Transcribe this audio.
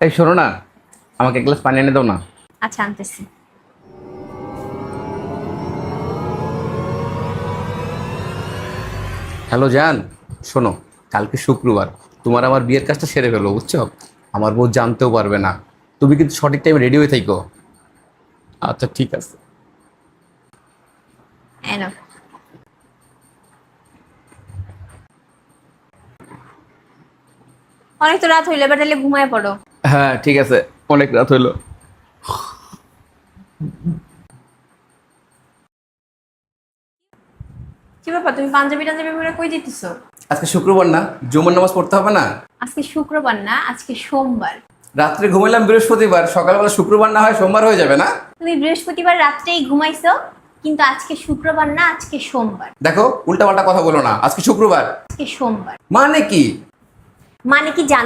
এই শোনো না, আমাকে এক গ্লাস পানি এনে দাও না। আচ্ছা, আনতেছি। হ্যালো জান, শোনো, কালকে শুক্রবার, তোমার আমার বিয়ের কাজটা সেরে ফেলো, বুঝছো? আমার বউ জানতেও পারবে না। তুমি কিন্তু সঠিক টাইমে রেডি হয়ে থাকো। আচ্ছা ঠিক আছে। এনো। অনেক তো রাত হইলো, এবার তাহলে ঘুমায় পড়ো। হ্যাঁ ঠিক আছে, অনেক রাত হইলো। কি ব্যাপার, তুমি পাঞ্জাবি টাঞ্জাবি পরে কই দিতেছো? আজকে শুক্রবার না, জুমার নামাজ পড়তে হবে না? আজকে শুক্রবার না, আজকে সোমবার। রাত্রে ঘুমাইলাম বৃহস্পতিবার, সকালবেলা শুক্রবার না হয় সোমবার হয়ে যাবে না? তুমি বৃহস্পতিবার রাত্রেই ঘুমাইছো, কিন্তু আজকে শুক্রবার না, আজকে সোমবার। দেখো, উল্টাপাল্টা কথা বলো না, আজকে শুক্রবার। আজকে সোমবার। মানে কি? মানে কি জানো?